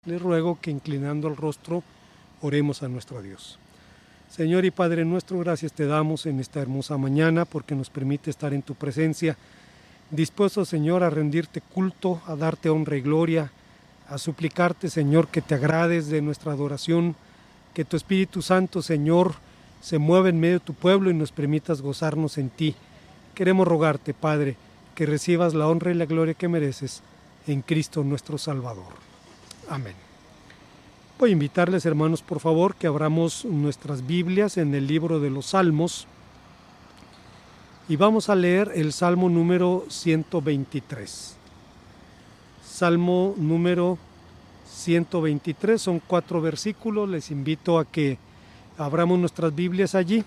les ruego que inclinando el rostro oremos a nuestro Dios. Señor y Padre nuestro, gracias te damos en esta hermosa mañana porque nos permite estar en tu presencia, dispuestos, Señor, a rendirte culto, a darte honra y gloria, a suplicarte, Señor, que te agrades de nuestra adoración, que tu Espíritu Santo, Señor, se mueva en medio de tu pueblo y nos permitas gozarnos en ti. Queremos rogarte, Padre, que recibas la honra y la gloria que mereces en Cristo nuestro Salvador. Amén. Voy a invitarles, hermanos, por favor, que abramos nuestras Biblias en el libro de los Salmos y vamos a leer el Salmo número 123. Salmo número 123, son 4 versículos, les invito a que abramos nuestras Biblias allí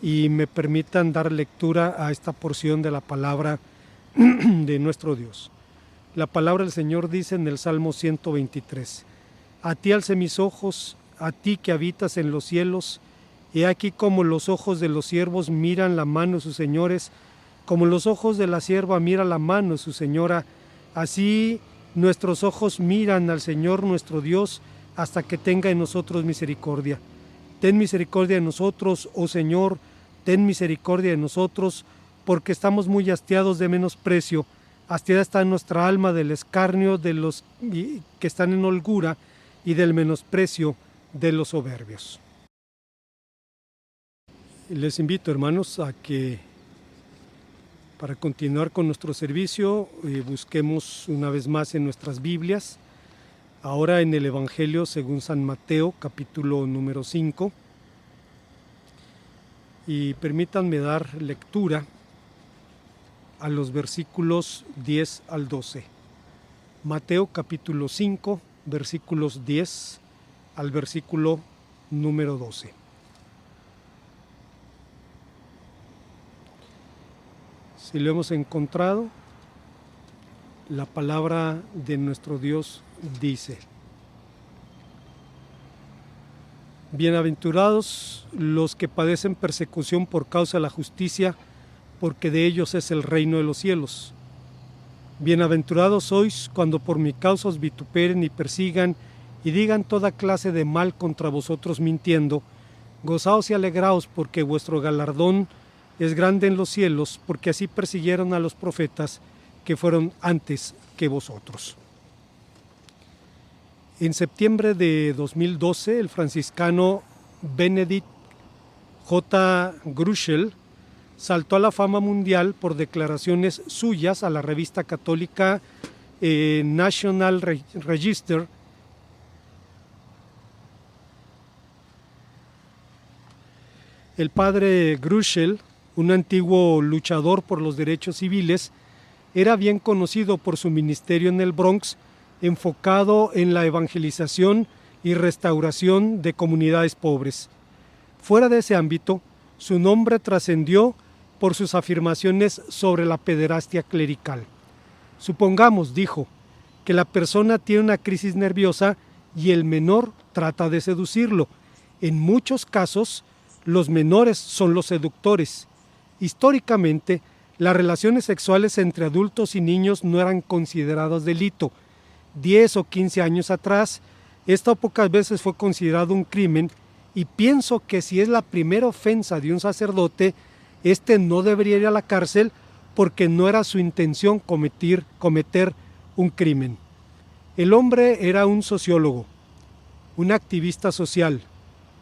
y me permitan dar lectura a esta porción de la palabra de nuestro Dios. La palabra del Señor dice en el Salmo 123, a ti alcé mis ojos, a ti que habitas en los cielos, he aquí como los ojos de los siervos miran la mano de sus señores, como los ojos de la sierva miran la mano de su señora, así nuestros ojos miran al Señor nuestro Dios hasta que tenga en nosotros misericordia. Ten misericordia de nosotros, oh Señor, ten misericordia de nosotros, porque estamos muy hastiados de menosprecio. Hastiada está nuestra alma del escarnio de los que están en holgura y del menosprecio de los soberbios. Les invito, hermanos, a que para continuar con nuestro servicio busquemos una vez más en nuestras Biblias, ahora en el Evangelio según San Mateo, capítulo número 5, y permítanme dar lectura a los versículos 10 al 12. Mateo capítulo 5, versículos 10 al versículo número 12. Si lo hemos encontrado, la palabra de nuestro Dios dice: bienaventurados los que padecen persecución por causa de la justicia, porque de ellos es el reino de los cielos. Bienaventurados sois cuando por mi causa os vituperen y persigan y digan toda clase de mal contra vosotros mintiendo. Gozaos y alegraos, porque vuestro galardón es grande en los cielos, porque así persiguieron a los profetas que fueron antes que vosotros. En septiembre de 2012, el franciscano Benedict J. Gruschel saltó a la fama mundial por declaraciones suyas a la revista católica National Register. El padre Gruschel, un antiguo luchador por los derechos civiles, era bien conocido por su ministerio en el Bronx, enfocado en la evangelización y restauración de comunidades pobres. Fuera de ese ámbito, su nombre trascendió por sus afirmaciones sobre la pederastia clerical. Supongamos, dijo, que la persona tiene una crisis nerviosa y el menor trata de seducirlo. En muchos casos, los menores son los seductores. Históricamente, las relaciones sexuales entre adultos y niños no eran consideradas delito. 10 o 15 años atrás, esto pocas veces fue considerado un crimen, y pienso que si es la primera ofensa de un sacerdote, no debería ir a la cárcel porque no era su intención cometer un crimen. El hombre era un sociólogo, un activista social,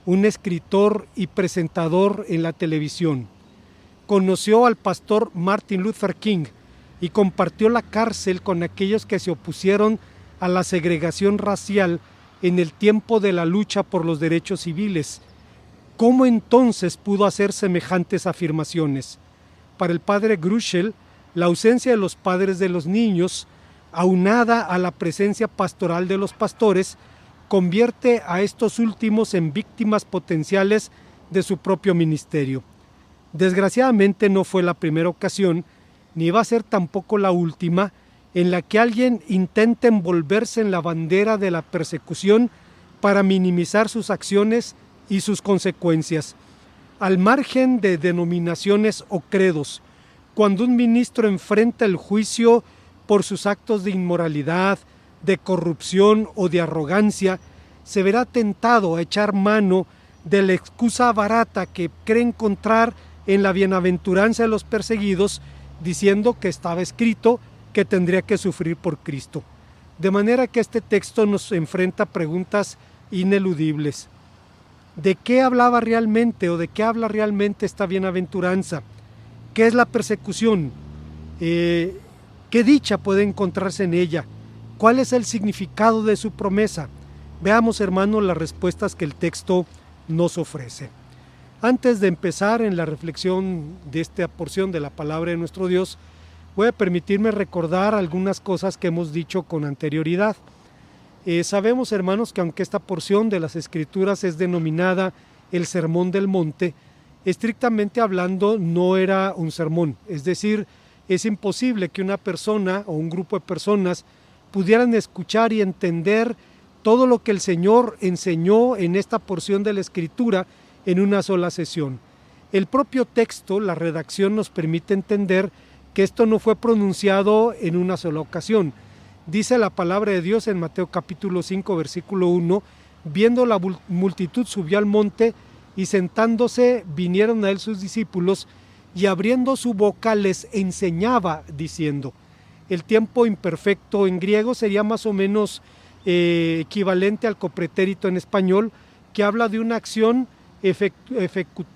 un escritor y presentador en la televisión. Conoció al pastor Martin Luther King y compartió la cárcel con aquellos que se opusieron a la segregación racial en el tiempo de la lucha por los derechos civiles. ¿Cómo entonces pudo hacer semejantes afirmaciones? Para el padre Gruschel, la ausencia de los padres de los niños, aunada a la presencia pastoral de los pastores, convierte a estos últimos en víctimas potenciales de su propio ministerio. Desgraciadamente no fue la primera ocasión, ni va a ser tampoco la última, en la que alguien intenta envolverse en la bandera de la persecución para minimizar sus acciones y sus consecuencias. Al margen de denominaciones o credos, cuando un ministro enfrenta el juicio por sus actos de inmoralidad, de corrupción o de arrogancia, se verá tentado a echar mano de la excusa barata que cree encontrar en la bienaventuranza de los perseguidos, diciendo que estaba escrito que tendría que sufrir por Cristo. De manera que este texto nos enfrenta preguntas ineludibles. ¿De qué hablaba realmente o de qué habla realmente esta bienaventuranza? ¿Qué es la persecución? ¿Qué dicha puede encontrarse en ella? ¿Cuál es el significado de su promesa? Veamos, hermanos, las respuestas que el texto nos ofrece. Antes de empezar en la reflexión de esta porción de la palabra de nuestro Dios, voy a permitirme recordar algunas cosas que hemos dicho con anterioridad. Sabemos, hermanos, que aunque esta porción de las Escrituras es denominada el Sermón del Monte, estrictamente hablando no era un sermón. Es decir, es imposible que una persona o un grupo de personas pudieran escuchar y entender todo lo que el Señor enseñó en esta porción de la Escritura en una sola sesión. El propio texto, la redacción, nos permite entender que esto no fue pronunciado en una sola ocasión. Dice la palabra de Dios en Mateo capítulo 5, versículo 1, viendo la multitud subió al monte y sentándose vinieron a él sus discípulos y abriendo su boca les enseñaba diciendo. El tiempo imperfecto en griego sería más o menos equivalente al copretérito en español, que habla de una acción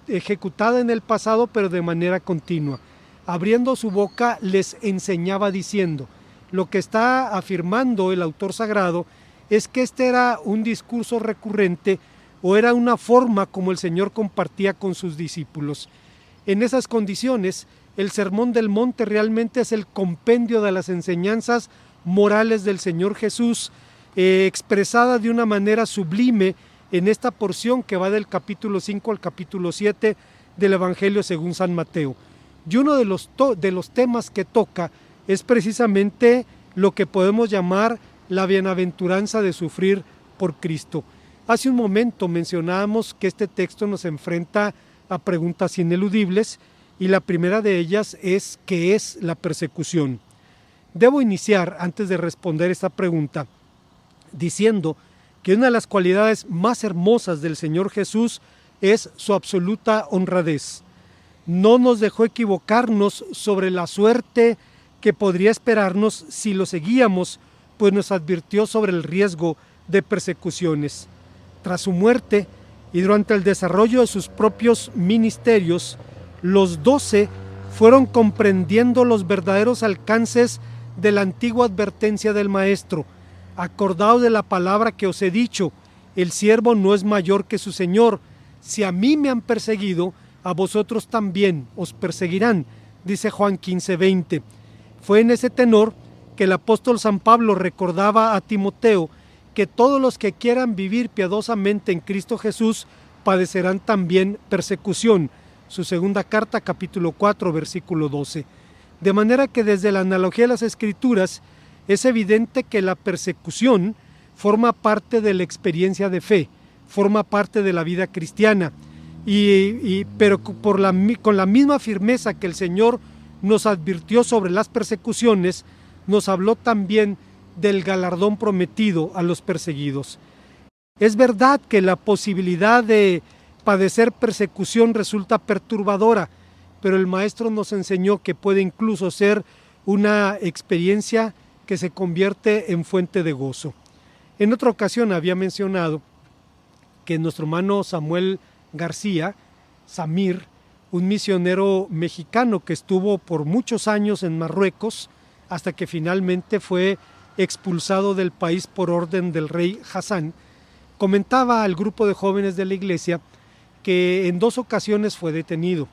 ejecutada en el pasado pero de manera continua. Abriendo su boca les enseñaba diciendo. Lo que está afirmando el autor sagrado es que este era un discurso recurrente o era una forma como el Señor compartía con sus discípulos. En esas condiciones, el Sermón del Monte realmente es el compendio de las enseñanzas morales del Señor Jesús, expresada de una manera sublime en esta porción que va del capítulo 5 al capítulo 7 del Evangelio según San Mateo. Y uno de los temas que toca es precisamente lo que podemos llamar la bienaventuranza de sufrir por Cristo. Hace un momento mencionábamos que este texto nos enfrenta a preguntas ineludibles y la primera de ellas es ¿qué es la persecución? Debo iniciar, antes de responder esta pregunta, diciendo que una de las cualidades más hermosas del Señor Jesús es su absoluta honradez. No nos dejó equivocarnos sobre la suerte que podría esperarnos si lo seguíamos, pues nos advirtió sobre el riesgo de persecuciones. Tras su muerte y durante el desarrollo de sus propios ministerios, los 12 fueron comprendiendo los verdaderos alcances de la antigua advertencia del Maestro. Acordaos de la palabra que os he dicho, el siervo no es mayor que su Señor. Si a mí me han perseguido, a vosotros también os perseguirán, dice Juan 15:20. Fue en ese tenor que el apóstol San Pablo recordaba a Timoteo que todos los que quieran vivir piadosamente en Cristo Jesús padecerán también persecución. Su segunda carta, capítulo 4, versículo 12. De manera que desde la analogía de las Escrituras es evidente que la persecución forma parte de la experiencia de fe, forma parte de la vida cristiana, pero con la misma firmeza que el Señor nos advirtió sobre las persecuciones, nos habló también del galardón prometido a los perseguidos. Es verdad que la posibilidad de padecer persecución resulta perturbadora, pero el Maestro nos enseñó que puede incluso ser una experiencia que se convierte en fuente de gozo. En otra ocasión había mencionado que nuestro hermano Samuel García, Samir, un misionero mexicano que estuvo por muchos años en Marruecos, hasta que finalmente fue expulsado del país por orden del rey Hassan, comentaba al grupo de jóvenes de la iglesia que en 2 ocasiones fue detenido.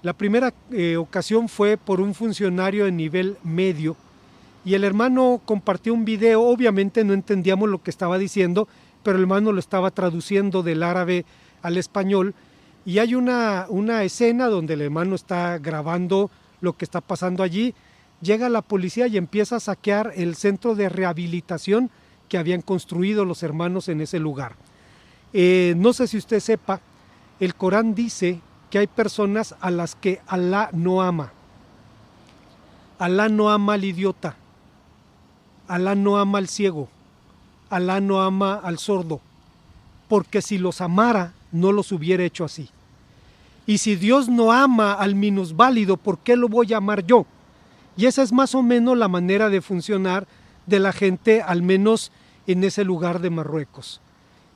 La primera ocasión fue por un funcionario de nivel medio y el hermano compartió un video. Obviamente no entendíamos lo que estaba diciendo, pero el hermano lo estaba traduciendo del árabe al español, y hay una escena donde el hermano está grabando lo que está pasando allí. Llega la policía y empieza a saquear el centro de rehabilitación que habían construido los hermanos en ese lugar. No sé si usted sepa, el Corán dice que hay personas a las que Alá no ama. Alá no ama al idiota. Alá no ama al ciego, Alá no ama al sordo, porque si los amara, no los hubiera hecho así. Y si Dios no ama al minusválido, ¿por qué lo voy a amar yo? Y esa es más o menos la manera de funcionar de la gente, al menos en ese lugar de Marruecos.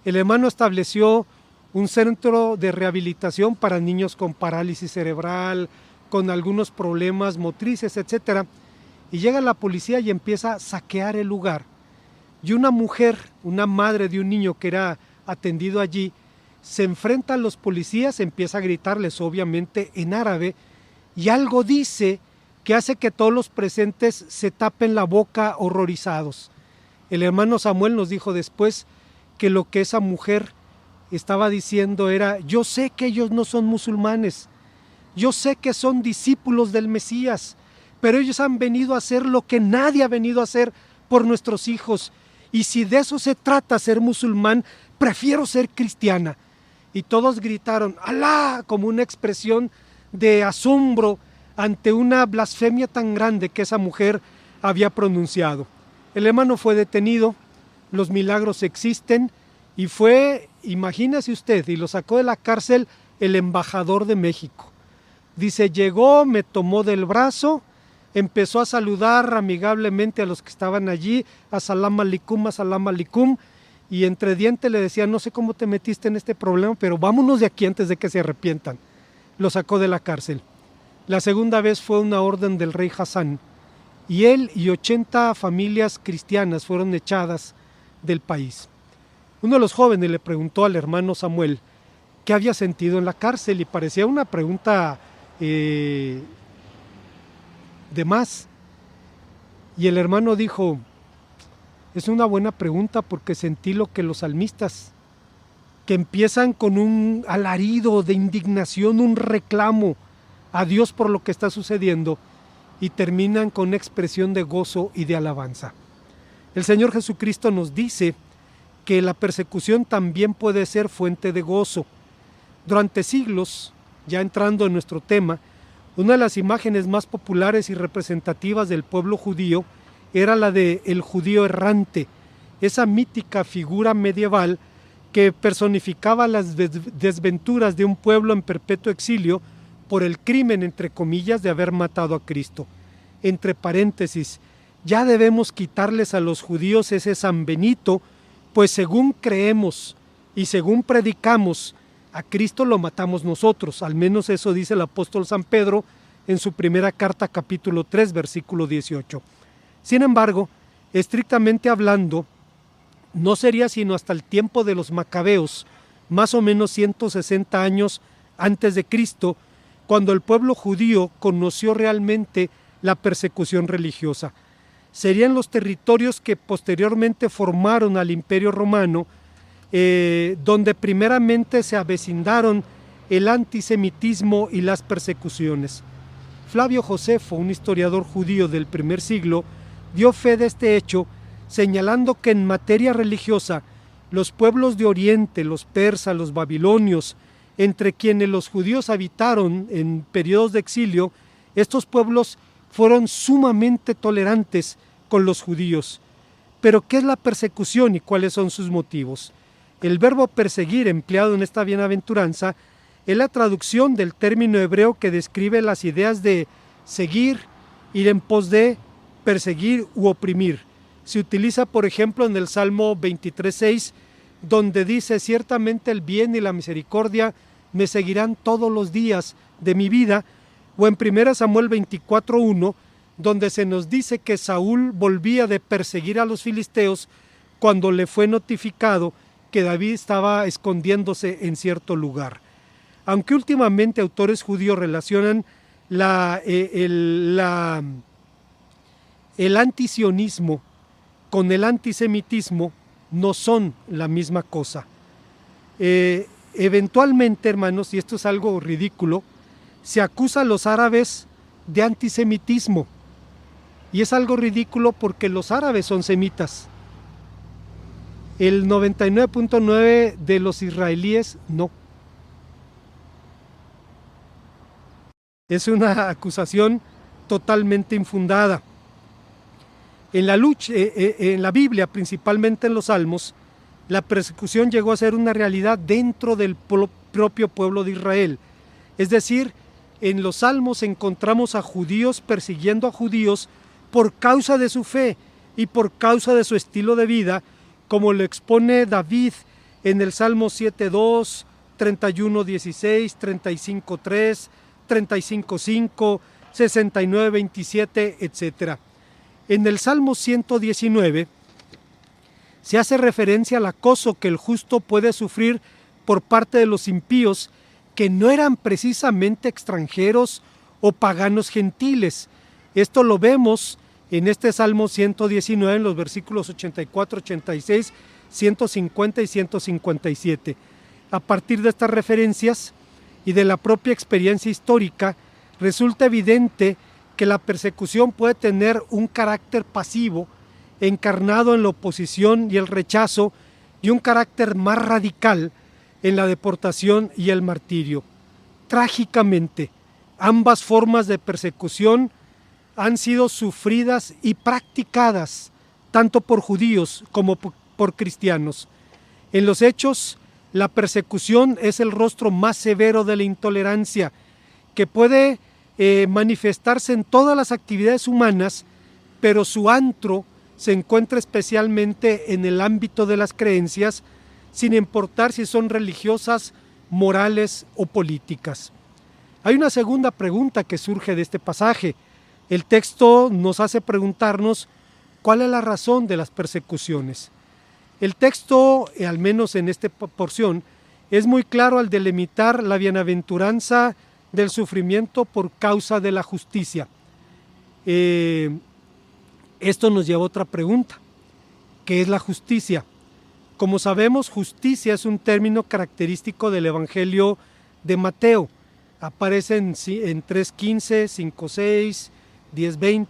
El hermano estableció un centro de rehabilitación para niños con parálisis cerebral, con algunos problemas motrices, etc. Y llega la policía y empieza a saquear el lugar. Y una mujer, una madre de un niño que era atendido allí, se enfrenta a los policías, empieza a gritarles obviamente en árabe, y algo dice que hace que todos los presentes se tapen la boca horrorizados. El hermano Samuel nos dijo después que lo que esa mujer estaba diciendo era: yo sé que ellos no son musulmanes, yo sé que son discípulos del Mesías, pero ellos han venido a hacer lo que nadie ha venido a hacer por nuestros hijos, y si de eso se trata ser musulmán, prefiero ser cristiana. Y todos gritaron ¡Alá!, como una expresión de asombro ante una blasfemia tan grande que esa mujer había pronunciado. El hermano fue detenido, los milagros existen, y fue, imagínese usted, y lo sacó de la cárcel el embajador de México. Dice, llegó, me tomó del brazo, empezó a saludar amigablemente a los que estaban allí, assalam alaikum, y entre dientes le decía, no sé cómo te metiste en este problema, pero vámonos de aquí antes de que se arrepientan. Lo sacó de la cárcel. La segunda vez fue una orden del rey Hassan, y él y 80 familias cristianas fueron echadas del país. Uno de los jóvenes le preguntó al hermano Samuel qué había sentido en la cárcel, y parecía una pregunta de más. Y el hermano dijo, es una buena pregunta porque sentí lo que los salmistas, que empiezan con un alarido de indignación, un reclamo a Dios por lo que está sucediendo, y terminan con una expresión de gozo y de alabanza. El Señor Jesucristo nos dice que la persecución también puede ser fuente de gozo. Durante siglos, ya entrando en nuestro tema, una de las imágenes más populares y representativas del pueblo judío era la de el judío errante, esa mítica figura medieval que personificaba las desventuras de un pueblo en perpetuo exilio por el crimen, entre comillas, de haber matado a Cristo. Entre paréntesis, ya debemos quitarles a los judíos ese San Benito, pues según creemos y según predicamos, a Cristo lo matamos nosotros, al menos eso dice el apóstol San Pedro en su primera carta, capítulo 3, versículo 18. Sin embargo, estrictamente hablando, no sería sino hasta el tiempo de los macabeos, más o menos 160 años antes de Cristo, cuando el pueblo judío conoció realmente la persecución religiosa. Serían los territorios que posteriormente formaron al Imperio Romano, donde primeramente se avecindaron el antisemitismo y las persecuciones. Flavio Josefo, un historiador judío del primer siglo, dio fe de este hecho, señalando que en materia religiosa, los pueblos de Oriente, los persas, los babilonios, entre quienes los judíos habitaron en periodos de exilio, estos pueblos fueron sumamente tolerantes con los judíos. Pero, ¿qué es la persecución y cuáles son sus motivos? El verbo perseguir, empleado en esta bienaventuranza, es la traducción del término hebreo que describe las ideas de seguir, ir en pos de, perseguir u oprimir. Se utiliza, por ejemplo, en el Salmo 23:6, donde dice, ciertamente el bien y la misericordia me seguirán todos los días de mi vida, o en 1 Samuel 24:1, donde se nos dice que Saúl volvía de perseguir a los filisteos cuando le fue notificado que David estaba escondiéndose en cierto lugar. Aunque últimamente autores judíos relacionan el antisionismo con el antisemitismo, no son la misma cosa. Eventualmente, hermanos, y esto es algo ridículo, se acusa a los árabes de antisemitismo, y es algo ridículo porque los árabes son semitas. El 99.9% de los israelíes no. Es una acusación totalmente infundada. En la Biblia, principalmente en los Salmos, la persecución llegó a ser una realidad dentro del propio pueblo de Israel. Es decir, en los Salmos encontramos a judíos persiguiendo a judíos por causa de su fe y por causa de su estilo de vida, como lo expone David en el Salmo 7.2, 31.16, 35.3, 35.5, 69.27, etc. En el Salmo 119 se hace referencia al acoso que el justo puede sufrir por parte de los impíos, que no eran precisamente extranjeros o paganos gentiles. Esto lo vemos en este Salmo 119, en los versículos 84, 86, 150 y 157. A partir de estas referencias y de la propia experiencia histórica, resulta evidente que la persecución puede tener un carácter pasivo, encarnado en la oposición y el rechazo, y un carácter más radical en la deportación y el martirio. Trágicamente, ambas formas de persecución han sido sufridas y practicadas tanto por judíos como por cristianos. En los hechos, la persecución es el rostro más severo de la intolerancia, que puede manifestarse en todas las actividades humanas, pero su antro se encuentra especialmente en el ámbito de las creencias, sin importar si son religiosas, morales o políticas. Hay una segunda pregunta que surge de este pasaje. El texto nos hace preguntarnos cuál es la razón de las persecuciones. El texto, al menos en esta porción, es muy claro al delimitar la bienaventuranza del sufrimiento por causa de la justicia. Esto nos lleva a otra pregunta. ¿Qué es la justicia? Como sabemos, justicia es un término característico del Evangelio de Mateo. Aparece en 3.15, 5.6, 10.20,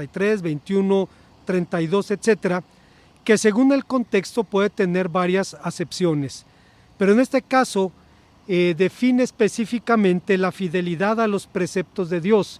6.33, 21.32, etc., que según el contexto puede tener varias acepciones. Pero en este caso define específicamente la fidelidad a los preceptos de Dios,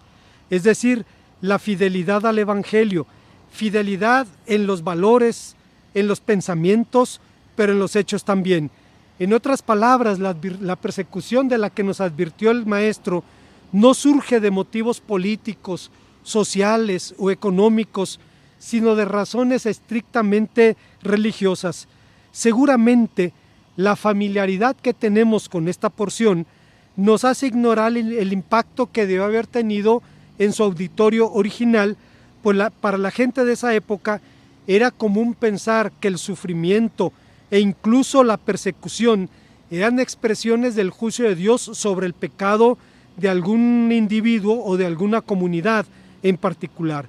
es decir, la fidelidad al Evangelio, fidelidad en los valores, en los pensamientos, pero en los hechos también. En otras palabras, la persecución de la que nos advirtió el Maestro no surge de motivos políticos, sociales o económicos, sino de razones estrictamente religiosas. Seguramente, la familiaridad que tenemos con esta porción nos hace ignorar el impacto que debe haber tenido en su auditorio original, pues para la gente de esa época era común pensar que el sufrimiento e incluso la persecución eran expresiones del juicio de Dios sobre el pecado de algún individuo o de alguna comunidad en particular.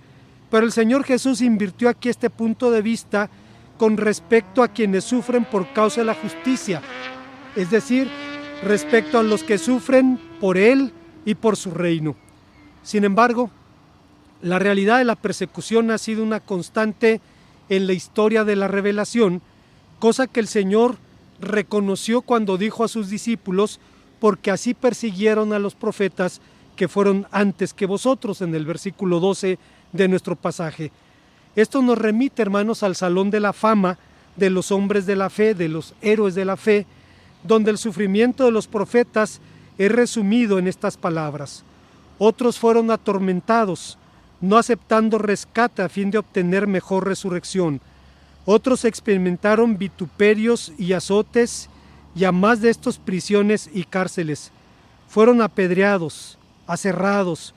Pero el Señor Jesús invirtió aquí este punto de vista con respecto a quienes sufren por causa de la justicia, es decir, respecto a los que sufren por Él y por su reino. Sin embargo, la realidad de la persecución ha sido una constante en la historia de la revelación, cosa que el Señor reconoció cuando dijo a sus discípulos: porque así persiguieron a los profetas que fueron antes que vosotros, en el versículo 12 de nuestro pasaje. Esto nos remite, hermanos, al salón de la fama de los hombres de la fe, de los héroes de la fe, donde el sufrimiento de los profetas es resumido en estas palabras: otros fueron atormentados, no aceptando rescate a fin de obtener mejor resurrección. Otros experimentaron vituperios y azotes, y a más de estos prisiones y cárceles. Fueron apedreados, aserrados,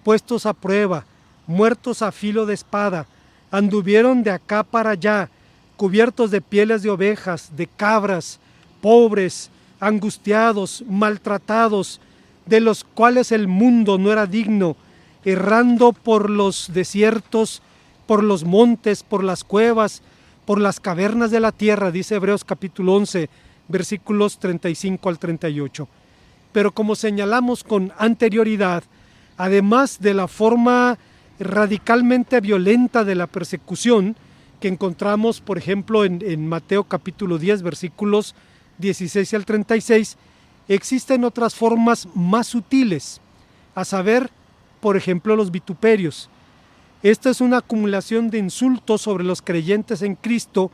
puestos a prueba, muertos a filo de espada, anduvieron de acá para allá, cubiertos de pieles de ovejas, de cabras, pobres, angustiados, maltratados, de los cuales el mundo no era digno, errando por los desiertos, por los montes, por las cuevas, por las cavernas de la tierra, dice Hebreos capítulo 11, versículos 35 al 38. Pero como señalamos con anterioridad, además de la forma radicalmente violenta de la persecución que encontramos, por ejemplo, en Mateo capítulo 10, versículos 16 al 36, existen otras formas más sutiles, a saber, por ejemplo, los vituperios. Esta es una acumulación de insultos sobre los creyentes en Cristo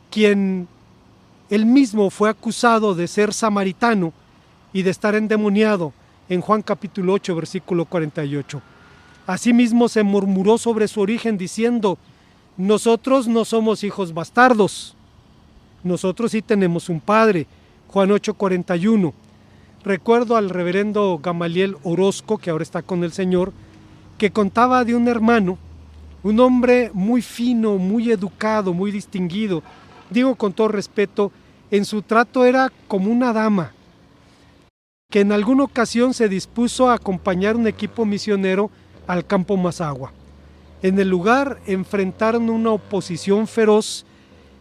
quien él mismo fue acusado de ser samaritano y de estar endemoniado en Juan capítulo 8, versículo 48. Asimismo se murmuró sobre su origen diciendo: nosotros no somos hijos bastardos, nosotros sí tenemos un padre. Juan 8, 41. Recuerdo al reverendo Gamaliel Orozco, que ahora está con el Señor, que contaba de un hermano, un hombre muy fino, muy educado, muy distinguido, digo con todo respeto, en su trato era como una dama, que en alguna ocasión se dispuso a acompañar un equipo misionero al campo Mazahua. En el lugar enfrentaron una oposición feroz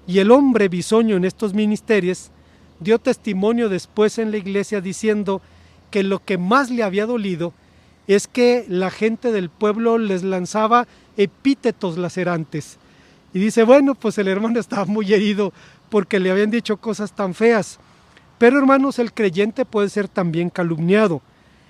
y el hombre bisoño en estos ministerios dio testimonio después en la iglesia diciendo que lo que más le había dolido es que la gente del pueblo les lanzaba epítetos lacerantes. Y dice, bueno, pues el hermano estaba muy herido porque le habían dicho cosas tan feas. Pero hermanos, el creyente puede ser también calumniado.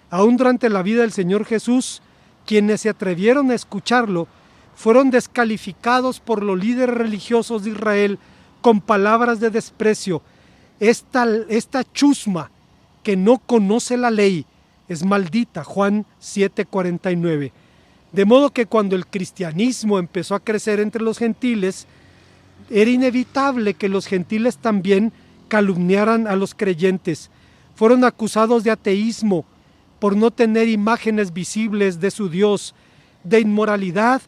Aún durante la vida del Señor Jesús, quienes se atrevieron a escucharlo fueron descalificados por los líderes religiosos de Israel con palabras de desprecio. Esta chusma que no conoce la ley es maldita, Juan 7:49. De modo que cuando el cristianismo empezó a crecer entre los gentiles, era inevitable que los gentiles también calumniaran a los creyentes. Fueron acusados de ateísmo por no tener imágenes visibles de su Dios, de inmoralidad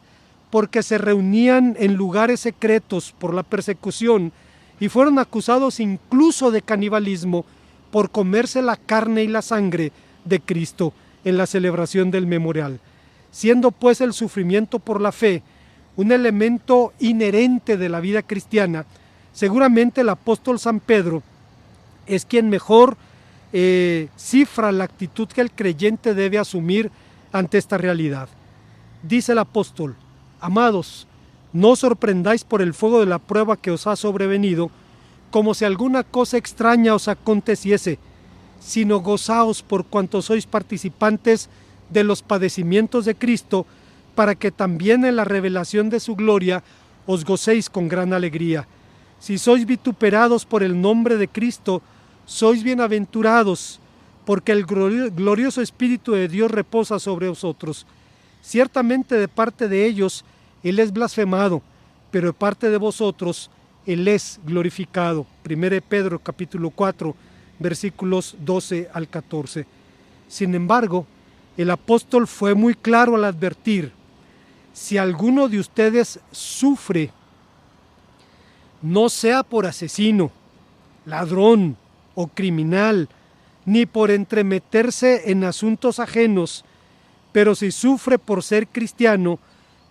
porque se reunían en lugares secretos por la persecución, y fueron acusados incluso de canibalismo por comerse la carne y la sangre de Cristo en la celebración del memorial. Siendo pues el sufrimiento por la fe un elemento inherente de la vida cristiana, seguramente el apóstol San Pedro es quien mejor cifra la actitud que el creyente debe asumir ante esta realidad. Dice el apóstol: amados, no os sorprendáis por el fuego de la prueba que os ha sobrevenido, como si alguna cosa extraña os aconteciese, sino gozaos por cuanto sois participantes de los padecimientos de Cristo, para que también en la revelación de su gloria os gocéis con gran alegría. Si sois vituperados por el nombre de Cristo, sois bienaventurados, porque el glorioso Espíritu de Dios reposa sobre vosotros. Ciertamente de parte de ellos Él es blasfemado, pero de parte de vosotros Él es glorificado. 1 Pedro capítulo 4, versículos 12 al 14. Sin embargo, el apóstol fue muy claro al advertir: si alguno de ustedes sufre, no sea por asesino, ladrón o criminal, ni por entremeterse en asuntos ajenos, pero si sufre por ser cristiano,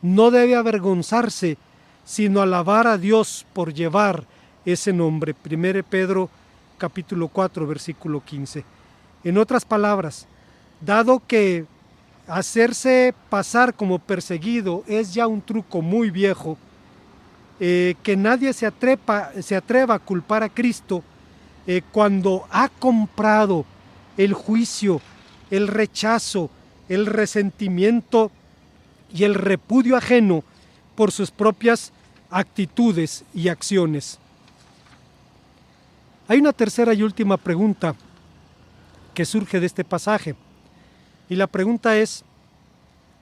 no debe avergonzarse, sino alabar a Dios por llevar ese nombre. 1 Pedro capítulo 4, versículo 15. En otras palabras, dado que hacerse pasar como perseguido es ya un truco muy viejo, que nadie se atreva a culpar a Cristo cuando ha comprado el juicio, el rechazo, el resentimiento y el repudio ajeno por sus propias actitudes y acciones. Hay una tercera y última pregunta que surge de este pasaje, y la pregunta es: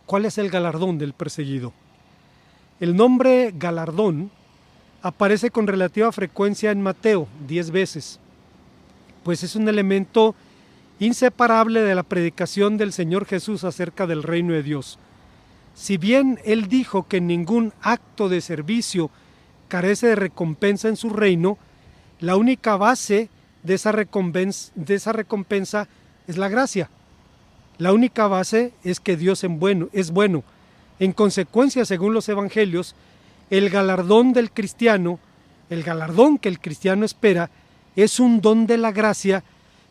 ¿cuál es el galardón del perseguido? El nombre galardón aparece con relativa frecuencia en Mateo, 10 veces, pues es un elemento inseparable de la predicación del Señor Jesús acerca del reino de Dios. Si bien Él dijo que ningún acto de servicio carece de recompensa en su reino, la única base de esa recompensa es la gracia. La única base es que Dios es bueno. En consecuencia, según los evangelios, el galardón del cristiano, el galardón que el cristiano espera, es un don de la gracia,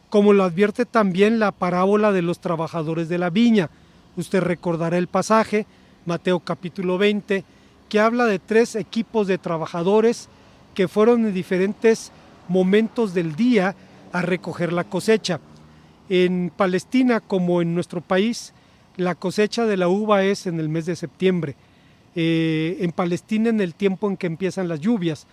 como lo advierte también la parábola de los trabajadores de la viña. Usted recordará el pasaje, Mateo capítulo 20, que habla de 3 equipos de trabajadores que fueron en diferentes momentos del día a recoger la cosecha. En Palestina, como en nuestro país, La cosecha de la uva es en el mes de septiembre. En Palestina en el tiempo en que empiezan las lluvias.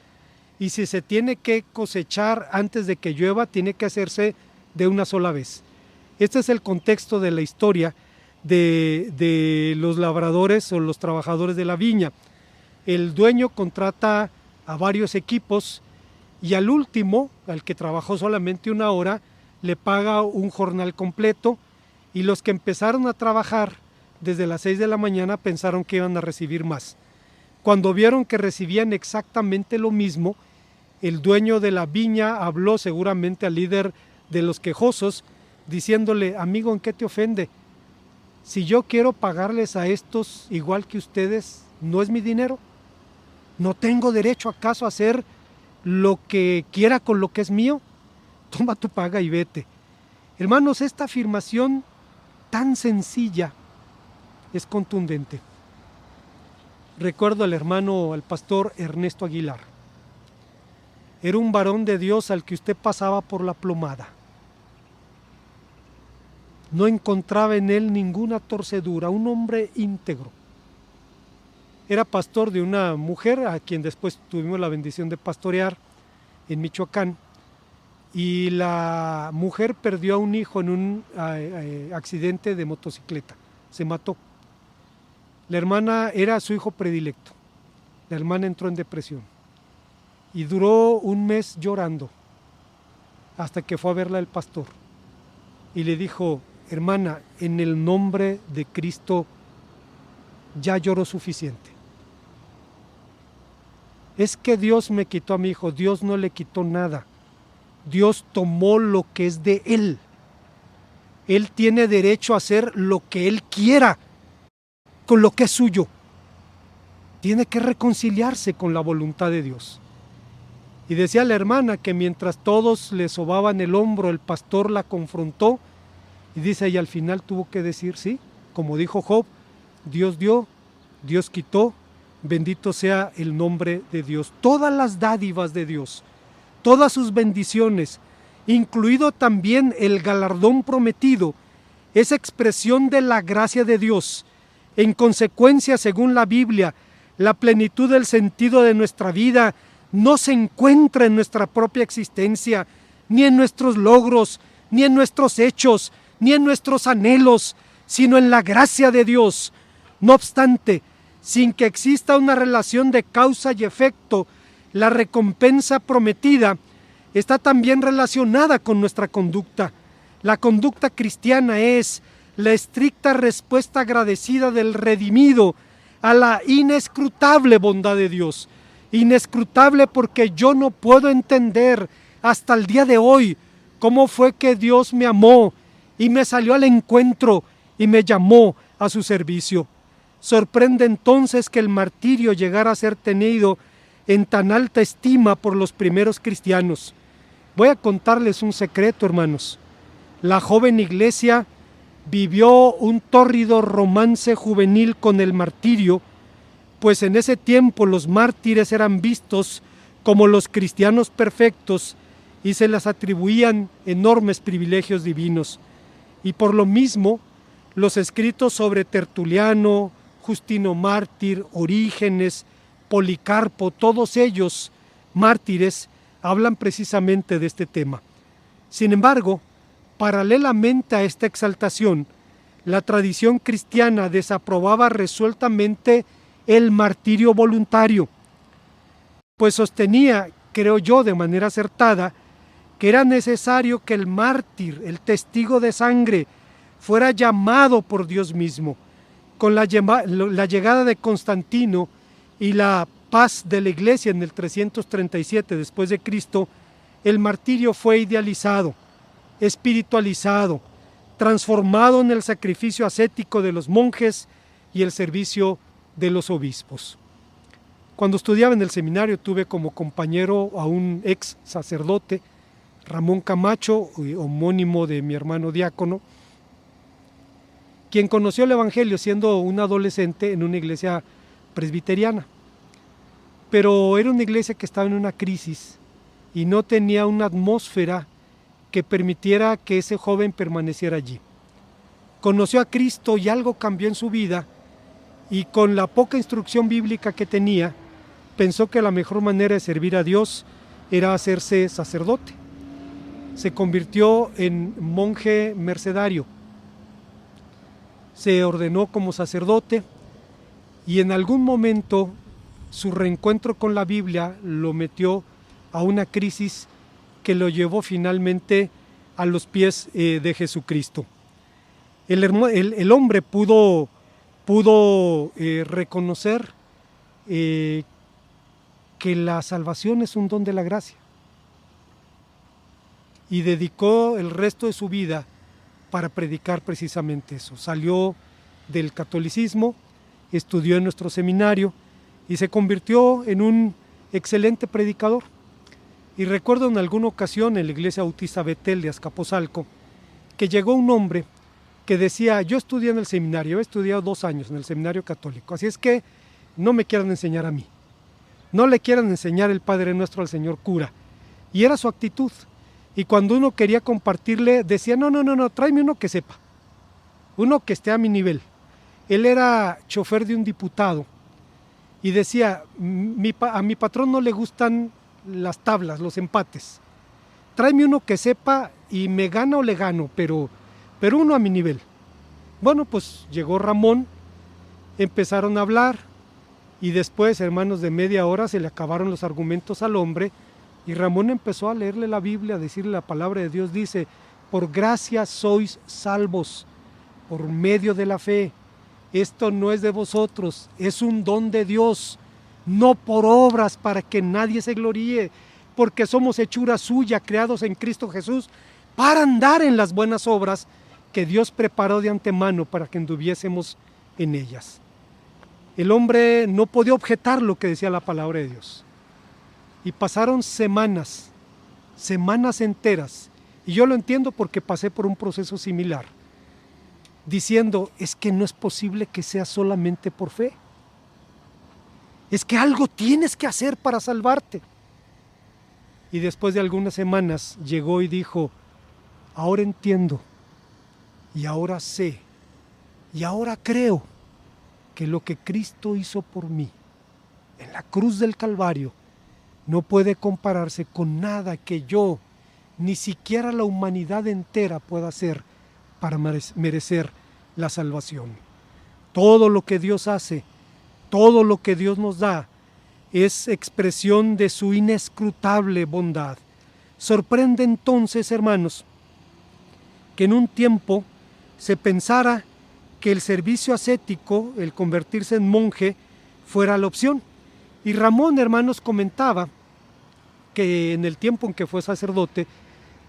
Y si se tiene que cosechar antes de que llueva, tiene que hacerse de una sola vez. Este es el contexto de la historia de los labradores o los trabajadores de la viña. El dueño contrata a varios equipos y al último, al que trabajó solamente una hora, le paga un jornal completo, y los que empezaron a trabajar desde las 6 de la mañana pensaron que iban a recibir más. Cuando vieron que recibían exactamente lo mismo, el dueño de la viña habló seguramente al líder de los quejosos, diciéndole: amigo, ¿en qué te ofende? Si yo quiero pagarles a estos igual que ustedes, ¿no es mi dinero? ¿No tengo derecho acaso a hacer lo que quiera con lo que es mío? Toma tu paga y vete. Hermanos, esta afirmación tan sencilla es contundente. Recuerdo al pastor Ernesto Aguilar. Era un varón de Dios al que usted pasaba por la plomada. No encontraba en él ninguna torcedura, un hombre íntegro. Era pastor de una mujer a quien después tuvimos la bendición de pastorear en Michoacán, y la mujer perdió a un hijo en un accidente de motocicleta, se mató. La hermana era su hijo predilecto. La hermana entró en depresión y duró un mes llorando hasta que fue a verla el pastor y le dijo: hermana, en el nombre de Cristo ya lloró suficiente. Es que Dios me quitó a mi hijo. Dios no le quitó nada. Dios tomó lo que es de Él. Él tiene derecho a hacer lo que Él quiera con lo que es suyo. Tiene que reconciliarse con la voluntad de Dios. Y decía la hermana que mientras todos le sobaban el hombro, el pastor la confrontó y dice, y al final tuvo que decir, sí, como dijo Job, Dios dio, Dios quitó, bendito sea el nombre de Dios. Todas las dádivas de Dios, todas sus bendiciones, incluido también el galardón prometido, es expresión de la gracia de Dios. En consecuencia, según la Biblia, la plenitud del sentido de nuestra vida no se encuentra en nuestra propia existencia, ni en nuestros logros, ni en nuestros hechos, ni en nuestros anhelos, sino en la gracia de Dios. No obstante, sin que exista una relación de causa y efecto, la recompensa prometida está también relacionada con nuestra conducta. La conducta cristiana es la estricta respuesta agradecida del redimido a la inescrutable bondad de Dios. Inescrutable porque yo no puedo entender hasta el día de hoy cómo fue que Dios me amó y me salió al encuentro y me llamó a su servicio. Sorprende entonces que el martirio llegara a ser tenido en tan alta estima por los primeros cristianos. Voy a contarles un secreto, hermanos. La joven iglesia vivió un tórrido romance juvenil con el martirio, pues en ese tiempo los mártires eran vistos como los cristianos perfectos y se les atribuían enormes privilegios divinos. Y por lo mismo, los escritos sobre Tertuliano, Justino Mártir, Orígenes, Policarpo, todos ellos mártires, hablan precisamente de este tema. Sin embargo, paralelamente a esta exaltación, la tradición cristiana desaprobaba resueltamente el martirio voluntario, pues sostenía, creo yo de manera acertada, que era necesario que el mártir, el testigo de sangre, fuera llamado por Dios mismo. Con la llegada de Constantino y la paz de la iglesia en el 337 después de Cristo, el martirio fue idealizado, espiritualizado, transformado en el sacrificio ascético de los monjes y el servicio de los obispos. Cuando estudiaba en el seminario tuve como compañero a un ex sacerdote, Ramón Camacho, homónimo de mi hermano diácono, quien conoció el Evangelio siendo un adolescente en una iglesia presbiteriana. Pero era una iglesia que estaba en una crisis y no tenía una atmósfera que permitiera que ese joven permaneciera allí. conoció a Cristo y algo cambió en su vida, y con la poca instrucción bíblica que tenía, pensó que la mejor manera de servir a Dios era hacerse sacerdote. Se convirtió en monje mercedario, se ordenó como sacerdote, y en algún momento su reencuentro con la Biblia lo metió a una crisis que lo llevó finalmente a los pies de Jesucristo. El hombre pudo reconocer que la salvación es un don de la gracia, y dedicó el resto de su vida para predicar precisamente eso. Salió del catolicismo, estudió en nuestro seminario y se convirtió en un excelente predicador. Y recuerdo en alguna ocasión en la iglesia bautista Betel de Azcapotzalco que llegó un hombre que decía: yo estudié en el seminario, he estudiado 2 años en el seminario católico, así es que no me quieran enseñar a mí, no le quieran enseñar el Padre Nuestro al señor cura. Y era su actitud. Y cuando uno quería compartirle, decía: no, tráeme uno que sepa, uno que esté a mi nivel. Él era chofer de un diputado y decía: a mi patrón no le gustan las tablas, los empates. Tráeme uno que sepa y me gana o le gano, pero uno a mi nivel. Bueno, pues llegó Ramón, empezaron a hablar y después, hermanos, de media hora se le acabaron los argumentos al hombre y Ramón empezó a leerle la Biblia, a decirle: la palabra de Dios dice: por gracia sois salvos, por medio de la fe. Esto no es de vosotros, es un don de Dios, no por obras para que nadie se gloríe, porque somos hechura suya, creados en Cristo Jesús, para andar en las buenas obras que Dios preparó de antemano para que anduviésemos en ellas. El hombre no podía objetar lo que decía la palabra de Dios. Y pasaron semanas enteras, y yo lo entiendo porque pasé por un proceso similar, diciendo: es que no es posible que sea solamente por fe. Es que algo tienes que hacer para salvarte. Y después de algunas semanas llegó y dijo: ahora entiendo, y ahora sé, y ahora creo que lo que Cristo hizo por mí en la cruz del Calvario no puede compararse con nada que yo, ni siquiera la humanidad entera, pueda hacer para merecer la salvación. Todo lo que Dios hace, todo lo que Dios nos da, es expresión de su inescrutable bondad. Sorprende entonces, hermanos, que en un tiempo se pensara que el servicio ascético, el convertirse en monje, fuera la opción. Y Ramón, hermanos, comentaba que en el tiempo en que fue sacerdote,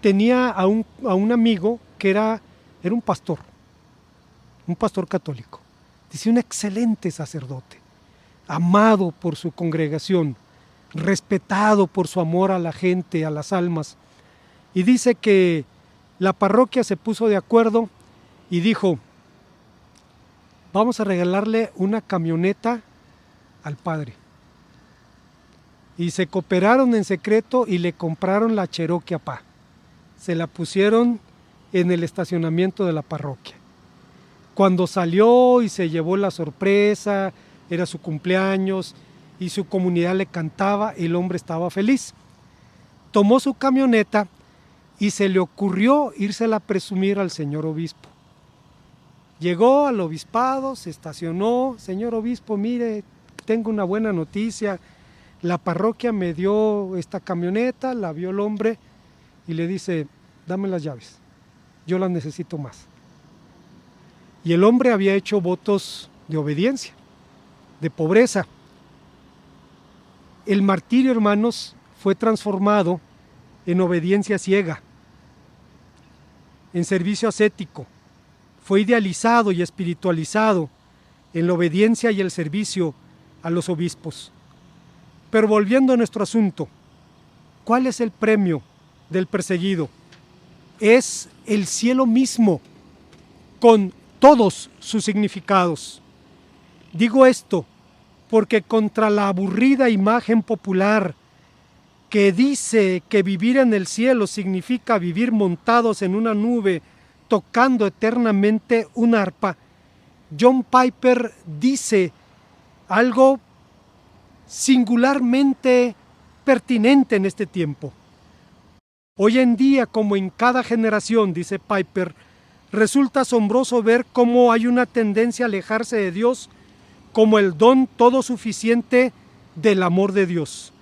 tenía a un amigo que era un pastor católico. Dice: un excelente sacerdote, amado por su congregación, respetado por su amor a la gente, a las almas. Y dice que la parroquia se puso de acuerdo y dijo: vamos a regalarle una camioneta al padre. Y se cooperaron en secreto y le compraron la Cherokee Apá. Se la pusieron en el estacionamiento de la parroquia. Cuando salió y se llevó la sorpresa, era su cumpleaños y su comunidad le cantaba, el hombre estaba feliz. Tomó su camioneta y se le ocurrió írsela a presumir al señor obispo. Llegó al obispado, se estacionó: señor obispo, mire, tengo una buena noticia, la parroquia me dio esta camioneta. La vio el hombre y le dice: dame las llaves, yo las necesito más. Y el hombre había hecho votos de obediencia, de pobreza. El martirio, hermanos, fue transformado en obediencia ciega, en servicio ascético. Fue idealizado y espiritualizado en la obediencia y el servicio a los obispos. Pero volviendo a nuestro asunto, ¿cuál es el premio del perseguido? Es el cielo mismo, con todos sus significados. Digo esto porque contra la aburrida imagen popular que dice que vivir en el cielo significa vivir montados en una nube tocando eternamente un arpa, John Piper dice algo singularmente pertinente en este tiempo. Hoy en día, como en cada generación, dice Piper, resulta asombroso ver cómo hay una tendencia a alejarse de Dios como el don todo suficiente del amor de Dios.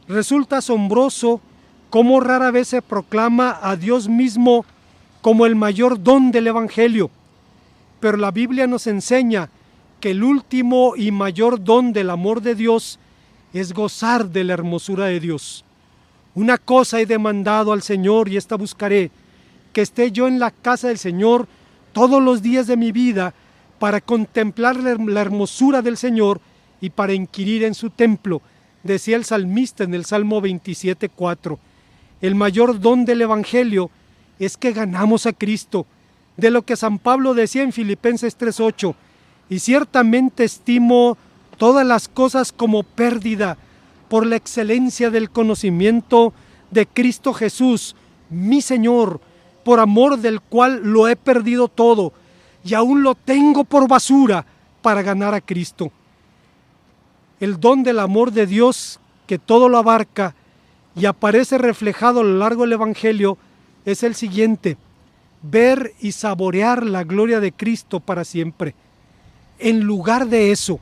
Resulta asombroso cómo rara vez se proclama a Dios mismo como el mayor don del Evangelio. Pero la Biblia nos enseña que el último y mayor don del amor de Dios es gozar de la hermosura de Dios. Una cosa he demandado al Señor y esta buscaré, que esté yo en la casa del Señor todos los días de mi vida para contemplar la hermosura del Señor y para inquirir en su templo, decía el salmista en el Salmo 27:4. El mayor don del Evangelio es que ganamos a Cristo, de lo que San Pablo decía en Filipenses 3:8, y ciertamente estimo todas las cosas como pérdida por la excelencia del conocimiento de Cristo Jesús, mi Señor, por amor del cual lo he perdido todo y aún lo tengo por basura para ganar a Cristo. El don del amor de Dios, que todo lo abarca y aparece reflejado a lo largo del Evangelio, es el siguiente: ver y saborear la gloria de Cristo para siempre. En lugar de eso,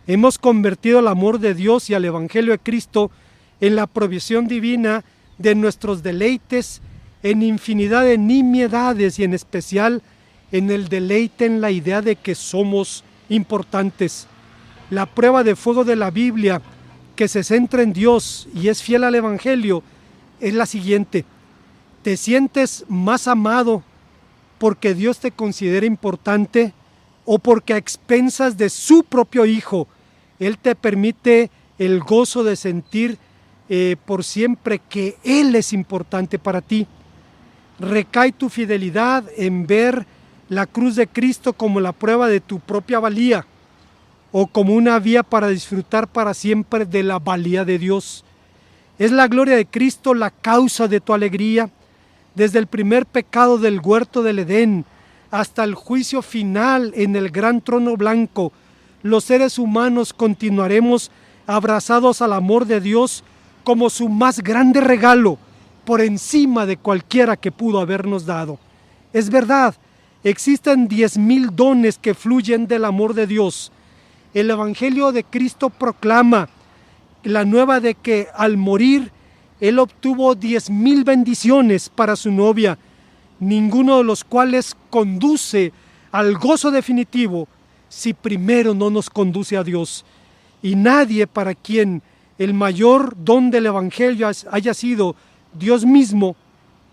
hemos convertido el amor de Dios y al Evangelio de Cristo en la provisión divina de nuestros deleites, en infinidad de nimiedades y en especial en el deleite en la idea de que somos importantes. La prueba de fuego de la Biblia, que se centra en Dios y es fiel al Evangelio, es la siguiente: ¿te sientes más amado porque Dios te considera importante o porque a expensas de su propio Hijo Él te permite el gozo de sentir por siempre que Él es importante para ti? ¿Recae tu fidelidad en ver la cruz de Cristo como la prueba de tu propia valía o como una vía para disfrutar para siempre de la valía de Dios? ¿Es la gloria de Cristo la causa de tu alegría? Desde el primer pecado del huerto del Edén hasta el juicio final en el gran trono blanco, los seres humanos continuaremos abrazados al amor de Dios como su más grande regalo, por encima de cualquiera que pudo habernos dado. Es verdad, existen 10,000 dones que fluyen del amor de Dios. El Evangelio de Cristo proclama la nueva de que al morir Él obtuvo 10,000 bendiciones para su novia, ninguno de los cuales conduce al gozo definitivo si primero no nos conduce a Dios. Y nadie para quien el mayor don del Evangelio haya sido Dios mismo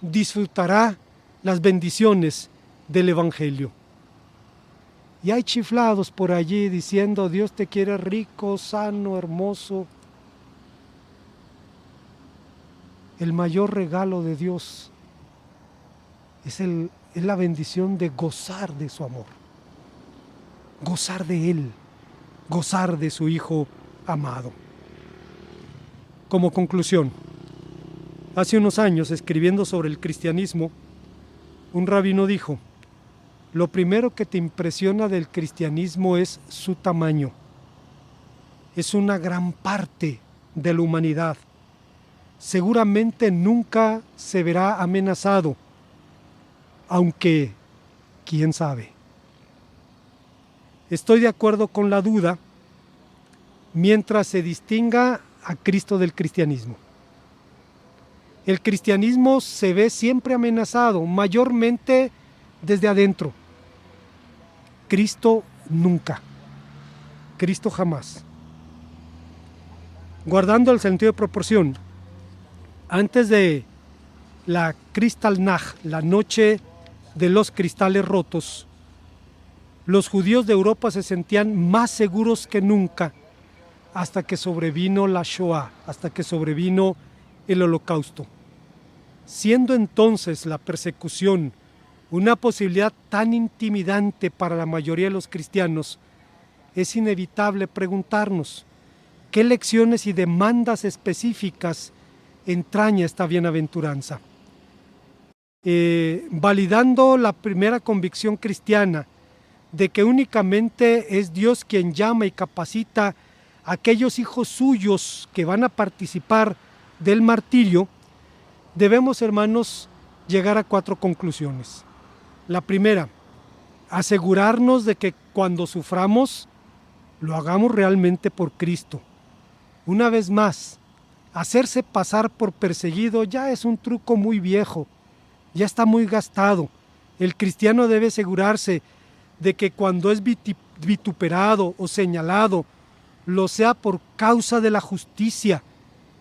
disfrutará las bendiciones del Evangelio. Y hay chiflados por allí diciendo: Dios te quiere rico, sano, hermoso. El mayor regalo de Dios es la bendición de gozar de su amor, gozar de Él, gozar de su Hijo amado. Como conclusión, hace unos años, escribiendo sobre el cristianismo, un rabino dijo: lo primero que te impresiona del cristianismo es su tamaño. Es una gran parte de la humanidad. Seguramente nunca se verá amenazado, aunque, quién sabe. Estoy de acuerdo con la duda mientras se distinga a Cristo del cristianismo. El cristianismo se ve siempre amenazado, mayormente desde adentro. Cristo nunca. Cristo jamás. Guardando el sentido de proporción, antes de la Kristallnacht, la noche de los cristales rotos, los judíos de Europa se sentían más seguros que nunca hasta que sobrevino la Shoah, hasta que sobrevino el Holocausto. Siendo entonces la persecución una posibilidad tan intimidante para la mayoría de los cristianos, es inevitable preguntarnos: ¿qué lecciones y demandas específicas entraña esta bienaventuranza? validando la primera convicción cristiana de que únicamente es Dios quien llama y capacita a aquellos hijos suyos que van a participar del martirio, debemos, hermanos, llegar a 4 conclusiones. La primera, asegurarnos de que cuando suframos, lo hagamos realmente por Cristo. Una vez más, hacerse pasar por perseguido ya es un truco muy viejo, ya está muy gastado. El cristiano debe asegurarse de que cuando es vituperado o señalado, lo sea por causa de la justicia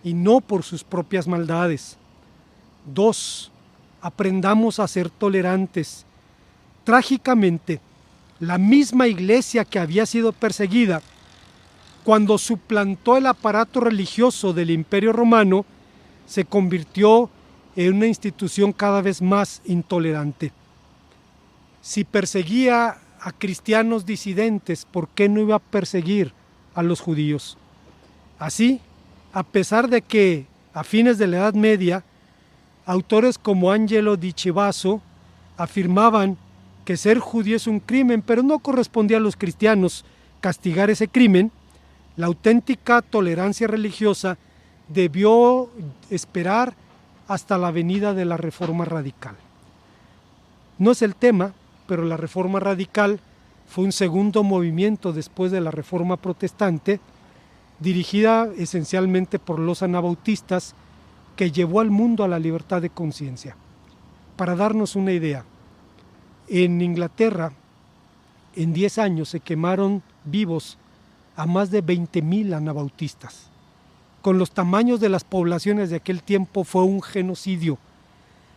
y no por sus propias maldades. 2. Aprendamos a ser tolerantes. Trágicamente, la misma iglesia que había sido perseguida, cuando suplantó el aparato religioso del Imperio Romano, se convirtió en una institución cada vez más intolerante. Si perseguía a cristianos disidentes, ¿por qué no iba a perseguir a los judíos? Así, a pesar de que a fines de la Edad Media, autores como Angelo di Chivasso afirmaban que ser judío es un crimen, pero no correspondía a los cristianos castigar ese crimen, la auténtica tolerancia religiosa debió esperar hasta la venida de la Reforma Radical. No es el tema, pero la Reforma Radical fue un segundo movimiento después de la Reforma Protestante, dirigida esencialmente por los anabautistas, que llevó al mundo a la libertad de conciencia. Para darnos una idea, en Inglaterra, en 10 años se quemaron vivos a más de 20,000 anabautistas. Con los tamaños de las poblaciones de aquel tiempo fue un genocidio,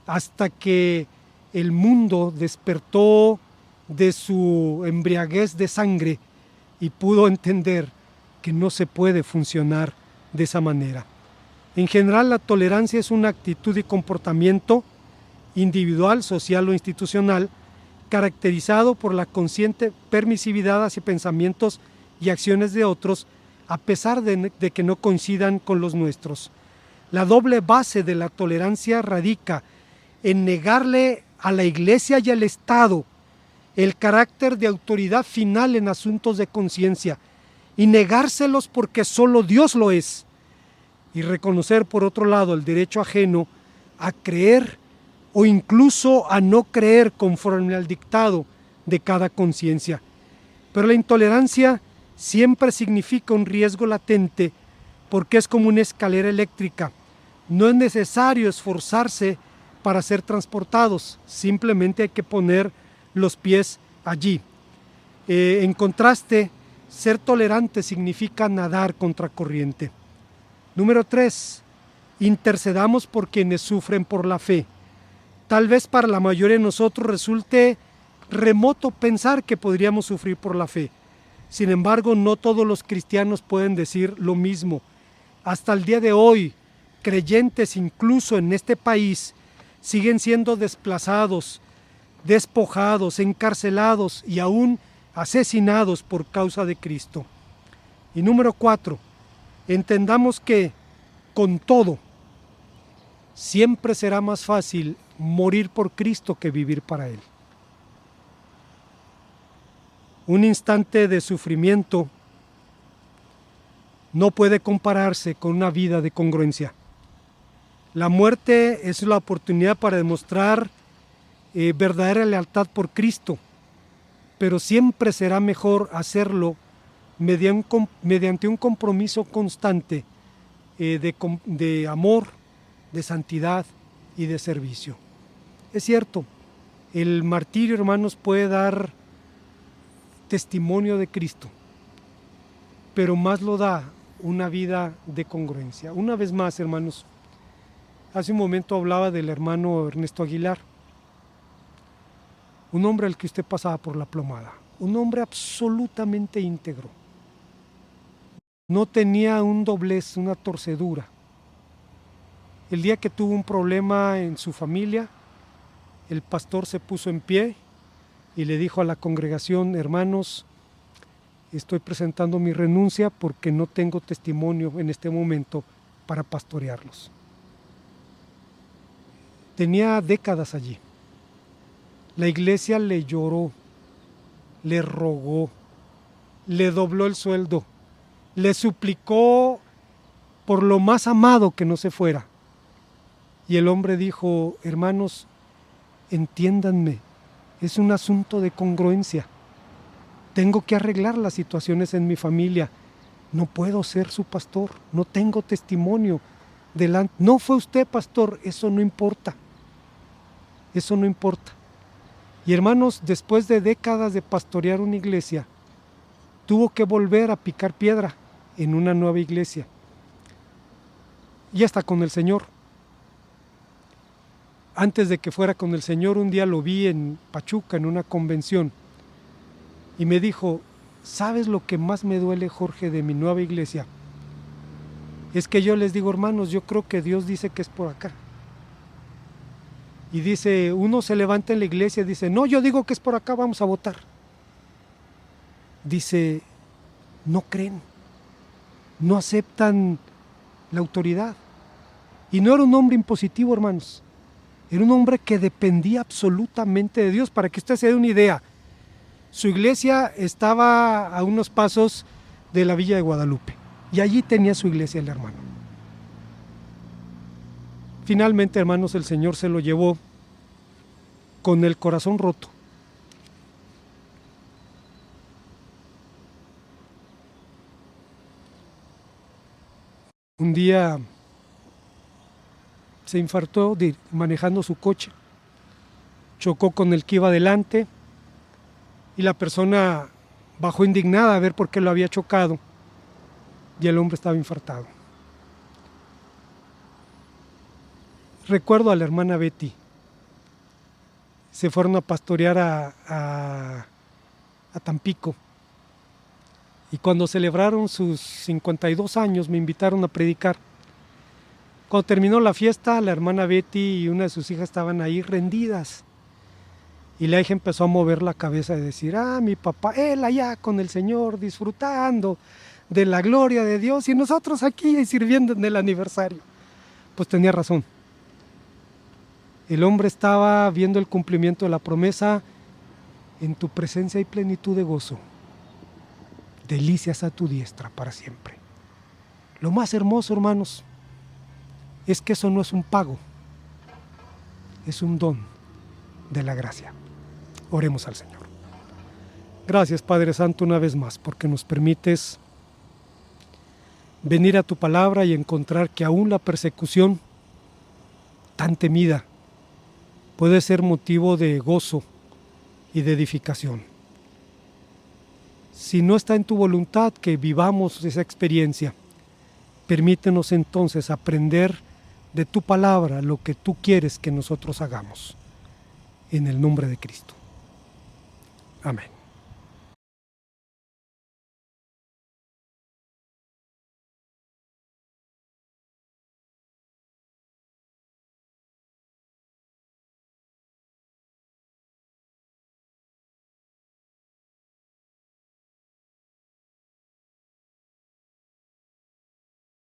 hasta que el mundo despertó de su embriaguez de sangre y pudo entender que no se puede funcionar de esa manera. En general, la tolerancia es una actitud y comportamiento individual, social o institucional, caracterizado por la consciente permisividad hacia pensamientos y acciones de otros, a pesar de que no coincidan con los nuestros. La doble base de la tolerancia radica en negarle a la Iglesia y al Estado el carácter de autoridad final en asuntos de conciencia y negárselos porque solo Dios lo es, y reconocer por otro lado el derecho ajeno a creer o incluso a no creer conforme al dictado de cada conciencia. Pero la intolerancia siempre significa un riesgo latente porque es como una escalera eléctrica. No es necesario esforzarse para ser transportados, simplemente hay que poner los pies allí. En contraste, ser tolerante significa nadar contracorriente. Número 3, intercedamos por quienes sufren por la fe. Tal vez para la mayoría de nosotros resulte remoto pensar que podríamos sufrir por la fe. Sin embargo, no todos los cristianos pueden decir lo mismo. Hasta el día de hoy, creyentes incluso en este país siguen siendo desplazados, despojados, encarcelados y aún asesinados por causa de Cristo. Y número 4, entendamos que, con todo, siempre será más fácil morir por Cristo que vivir para Él. Un instante de sufrimiento no puede compararse con una vida de congruencia. La muerte es la oportunidad para demostrar verdadera lealtad por Cristo, pero siempre será mejor hacerlo mediante un compromiso constante de amor, de santidad y de servicio. Es cierto, el martirio, hermanos, puede dar testimonio de Cristo, pero más lo da una vida de congruencia. Una vez más, hermanos, hace un momento hablaba del hermano Ernesto Aguilar, un hombre al que usted pasaba por la plomada, un hombre absolutamente íntegro. No tenía un doblez, una torcedura. El día que tuvo un problema en su familia, el pastor se puso en pie y le dijo a la congregación: hermanos, estoy presentando mi renuncia porque no tengo testimonio en este momento para pastorearlos. Tenía décadas allí. La iglesia le lloró, le rogó, le dobló el sueldo, le suplicó por lo más amado que no se fuera. Y el hombre dijo: hermanos, entiéndanme, es un asunto de congruencia. Tengo que arreglar las situaciones en mi familia. No puedo ser su pastor, no tengo testimonio delante. No fue usted pastor, eso no importa. Eso no importa. Y hermanos, después de décadas de pastorear una iglesia, tuvo que volver a picar piedra en una nueva iglesia. Y está con el Señor. Antes de que fuera con el Señor, un día lo vi en Pachuca, en una convención, y me dijo: ¿sabes lo que más me duele, Jorge, de mi nueva iglesia? Es que yo les digo: hermanos, yo creo que Dios dice que es por acá. Y dice, uno se levanta en la iglesia y dice: no, yo digo que es por acá, vamos a votar. Dice, no creen, no aceptan la autoridad. Y no era un hombre impositivo, hermanos. Era un hombre que dependía absolutamente de Dios. Para que usted se dé una idea, su iglesia estaba a unos pasos de la Villa de Guadalupe. Y allí tenía su iglesia el hermano. Finalmente, hermanos, el Señor se lo llevó con el corazón roto. Un día se infartó manejando su coche, chocó con el que iba adelante y la persona bajó indignada a ver por qué lo había chocado y el hombre estaba infartado. Recuerdo a la hermana Betty. Se fueron a pastorear a Tampico. Y cuando celebraron sus 52 años me invitaron a predicar. Cuando terminó la fiesta, la hermana Betty y una de sus hijas estaban ahí rendidas. Y la hija empezó a mover la cabeza y decir: mi papá, él allá con el Señor, disfrutando de la gloria de Dios, y nosotros aquí sirviendo en el aniversario. Pues tenía razón. El hombre estaba viendo el cumplimiento de la promesa: en tu presencia hay plenitud de gozo, delicias a tu diestra para siempre. Lo más hermoso, hermanos, es que eso no es un pago, es un don de la gracia. Oremos al Señor. Gracias, Padre Santo, una vez más, porque nos permites venir a tu palabra y encontrar que aún la persecución tan temida puede ser motivo de gozo y de edificación. Si no está en tu voluntad que vivamos esa experiencia, permítenos entonces aprender de tu palabra lo que tú quieres que nosotros hagamos. En el nombre de Cristo. Amén.